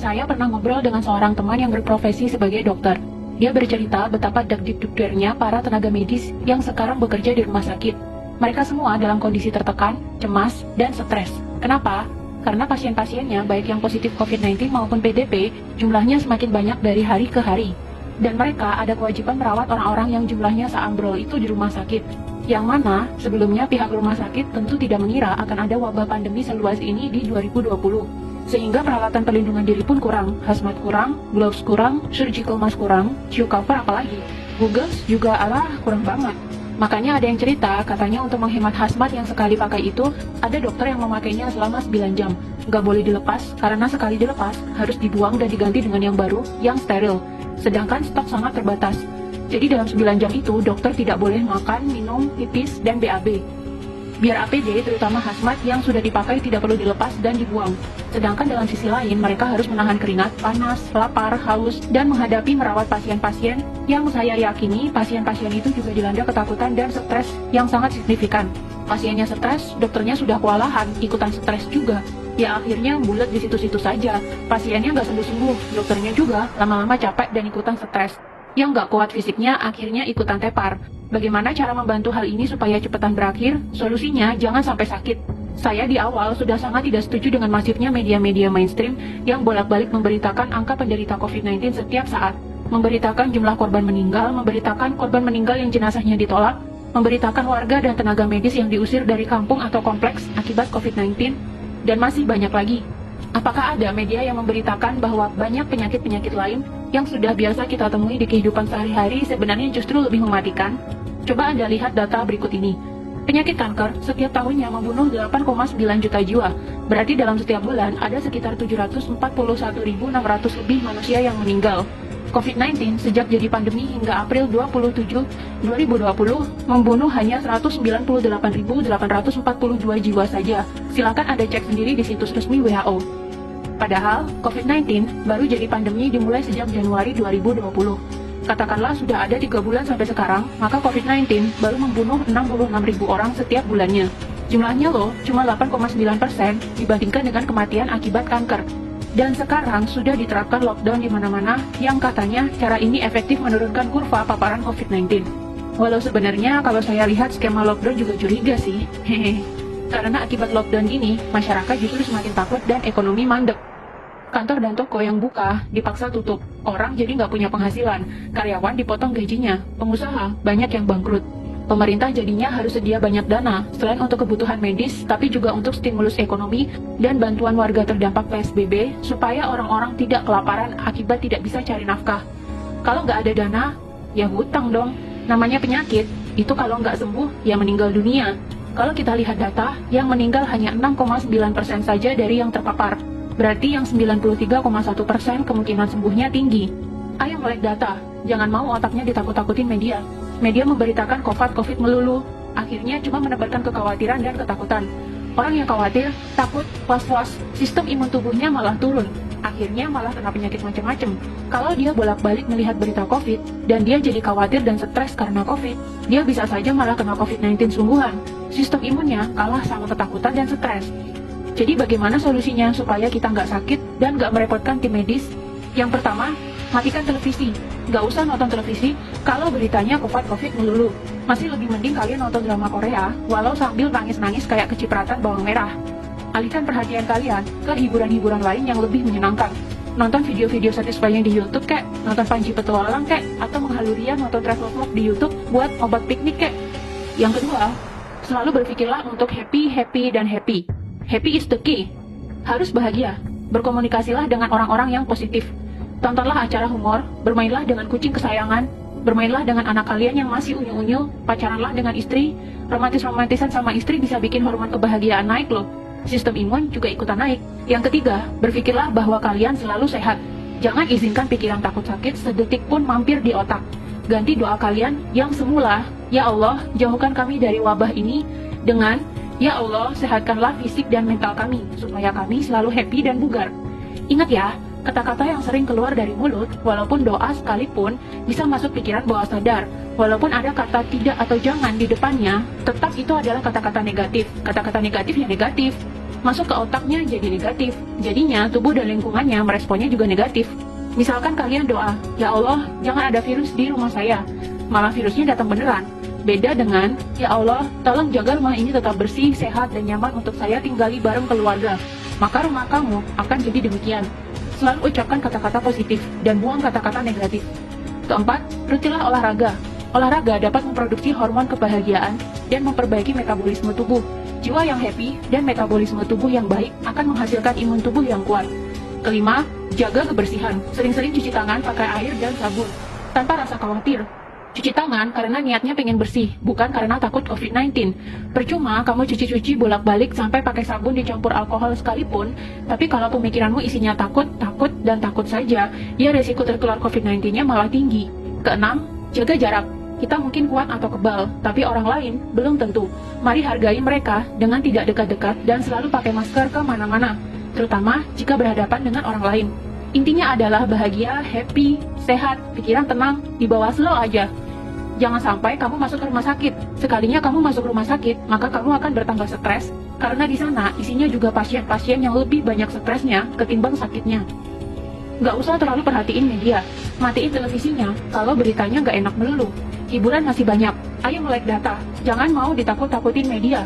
Saya pernah ngobrol dengan seorang teman yang berprofesi sebagai dokter. Dia bercerita betapa dak-dik-dukdernya para tenaga medis yang sekarang bekerja di rumah sakit. Mereka semua dalam kondisi tertekan, cemas, dan stres. Kenapa? Karena pasien-pasiennya, baik yang positif COVID-19 maupun PDP, jumlahnya semakin banyak dari hari ke hari. Dan mereka ada kewajiban merawat orang-orang yang jumlahnya seambrol itu di rumah sakit. Yang mana, sebelumnya pihak rumah sakit tentu tidak mengira akan ada wabah pandemi seluas ini di 2020. Sehingga peralatan perlindungan diri pun kurang, hazmat kurang, gloves kurang, surgical mask kurang, shoe cover apalagi. Googles juga kurang banget. Makanya ada yang cerita, katanya untuk menghemat hazmat yang sekali pakai itu, ada dokter yang memakainya selama 9 jam. Nggak boleh dilepas, karena sekali dilepas, harus dibuang dan diganti dengan yang baru, yang steril. Sedangkan stok sangat terbatas. Jadi dalam 9 jam itu, dokter tidak boleh makan, minum, pipis, dan BAB. Biar APD, terutama hazmat yang sudah dipakai tidak perlu dilepas dan dibuang. Sedangkan dalam sisi lain, mereka harus menahan keringat, panas, lapar, haus, dan menghadapi merawat pasien-pasien yang saya yakini pasien-pasien itu juga dilanda ketakutan dan stres yang sangat signifikan. Pasiennya stres, dokternya sudah kewalahan, ikutan stres juga. Ya akhirnya bulat di situ-situ saja. Pasiennya nggak sembuh-sembuh, dokternya juga lama-lama capek dan ikutan stres. Yang nggak kuat fisiknya akhirnya ikutan tepar. Bagaimana cara membantu hal ini supaya cepetan berakhir? Solusinya jangan sampai sakit. Saya di awal sudah sangat tidak setuju dengan masifnya media-media mainstream yang bolak-balik memberitakan angka penderita COVID-19 setiap saat. Memberitakan jumlah korban meninggal, memberitakan korban meninggal yang jenazahnya ditolak, memberitakan warga dan tenaga medis yang diusir dari kampung atau kompleks akibat COVID-19, dan masih banyak lagi. Apakah ada media yang memberitakan bahwa banyak penyakit-penyakit lain yang sudah biasa kita temui di kehidupan sehari-hari sebenarnya justru lebih mematikan? Coba Anda lihat data berikut ini. Penyakit kanker setiap tahunnya membunuh 8,9 juta jiwa. Berarti dalam setiap bulan ada sekitar 741.600 lebih manusia yang meninggal. COVID-19 sejak jadi pandemi hingga April 27, 2020 membunuh hanya 198.842 jiwa saja. Silakan Anda cek sendiri di situs resmi WHO. Padahal, COVID-19 baru jadi pandemi dimulai sejak Januari 2020. Katakanlah sudah ada 3 bulan sampai sekarang, maka COVID-19 baru membunuh 66.000 orang setiap bulannya. Jumlahnya loh, cuma 8,9% dibandingkan dengan kematian akibat kanker. Dan sekarang sudah diterapkan lockdown di mana-mana yang katanya cara ini efektif menurunkan kurva paparan COVID-19. Walau sebenarnya kalau saya lihat skema lockdown juga curiga sih. Hehe. Karena akibat lockdown ini, masyarakat justru semakin takut dan ekonomi mandek. Kantor dan toko yang buka dipaksa tutup. Orang jadi nggak punya penghasilan. Karyawan dipotong gajinya. Pengusaha banyak yang bangkrut. Pemerintah jadinya harus sedia banyak dana, selain untuk kebutuhan medis, tapi juga untuk stimulus ekonomi dan bantuan warga terdampak PSBB, supaya orang-orang tidak kelaparan akibat tidak bisa cari nafkah. Kalau nggak ada dana, ya hutang dong. Namanya penyakit, itu kalau nggak sembuh, ya meninggal dunia. Kalau kita lihat data, yang meninggal hanya 6,9% saja dari yang terpapar. Berarti yang 93,1% kemungkinan sembuhnya tinggi. Ayo melek data, jangan mau otaknya ditakut-takutin media. Media memberitakan COVID melulu, akhirnya cuma menebarkan kekhawatiran dan ketakutan. Orang yang khawatir, takut, was-was, sistem imun tubuhnya malah turun. Akhirnya malah kena penyakit macam-macam. Kalau dia bolak-balik melihat berita COVID, dan dia jadi khawatir dan stres karena COVID, dia bisa saja malah kena COVID-19 sungguhan. Sistem imunnya kalah sama ketakutan dan stres. Jadi bagaimana solusinya supaya kita nggak sakit dan nggak merepotkan tim medis? Yang pertama, matikan televisi. Nggak usah nonton televisi kalau beritanya COVID melulu. Masih lebih mending kalian nonton drama Korea, walau sambil nangis-nangis kayak kecipratan bawang merah. Alihkan perhatian kalian ke hiburan-hiburan lain yang lebih menyenangkan. Nonton video-video satisfying di YouTube kek, nonton Panji Petualang kek, atau menghalurian nonton travel vlog di YouTube buat obat piknik kek. Yang kedua, selalu berpikirlah untuk happy. Happy is the key. Harus bahagia. Berkomunikasilah dengan orang-orang yang positif. Tontonlah acara humor, bermainlah dengan kucing kesayangan, bermainlah dengan anak kalian yang masih unyu-unyu, pacaranlah dengan istri. Romantis-romantisan sama istri bisa bikin hormon kebahagiaan naik loh. Sistem imun juga ikutan naik. Yang ketiga, berpikirlah bahwa kalian selalu sehat. Jangan izinkan pikiran takut sakit sedetik pun mampir di otak. Ganti doa kalian yang semula, ya Allah, jauhkan kami dari wabah ini, dengan, ya Allah, sehatkanlah fisik dan mental kami, supaya kami selalu happy dan bugar. Ingat ya, kata-kata yang sering keluar dari mulut, walaupun doa sekalipun, bisa masuk pikiran bawah sadar. Walaupun ada kata tidak atau jangan di depannya, tetap itu adalah kata-kata negatif. Kata-kata negatif ya negatif. masuk ke otaknya jadi negatif. Jadinya tubuh dan lingkungannya meresponnya juga negatif. Misalkan kalian doa, "Ya Allah, jangan ada virus di rumah saya." Malah virusnya datang beneran. Beda dengan, "Ya Allah, tolong jaga rumah ini tetap bersih, sehat, dan nyaman untuk saya tinggali bareng keluarga." Maka rumah kamu akan jadi demikian. Selalu ucapkan kata-kata positif dan buang kata-kata negatif. Keempat, rutilah olahraga. Olahraga dapat memproduksi hormon kebahagiaan dan memperbaiki metabolisme tubuh. Jiwa yang happy dan metabolisme tubuh yang baik akan menghasilkan imun tubuh yang kuat. Kelima, jaga kebersihan. Sering-sering cuci tangan pakai air dan sabun, tanpa rasa khawatir. Cuci tangan karena niatnya pengen bersih, bukan karena takut COVID-19. Percuma kamu cuci-cuci bolak-balik sampai pakai sabun dicampur alkohol sekalipun, tapi kalau pemikiranmu isinya takut, dan takut saja, ya resiko tertular COVID-19-nya malah tinggi. Keenam, jaga jarak. Kita mungkin kuat atau kebal, tapi orang lain belum tentu. Mari hargai mereka dengan tidak dekat-dekat dan selalu pakai masker ke mana-mana, terutama jika berhadapan dengan orang lain. Intinya adalah bahagia, happy, sehat, pikiran tenang, di bawah slow aja. Jangan sampai kamu masuk ke rumah sakit. Sekalinya kamu masuk rumah sakit, maka kamu akan bertambah stres, karena di sana isinya juga pasien-pasien yang lebih banyak stresnya ketimbang sakitnya. Nggak usah terlalu perhatiin media. Matiin televisinya kalau beritanya nggak enak melulu. Hiburan masih banyak. Ayo melek data. Jangan mau ditakut-takutin media.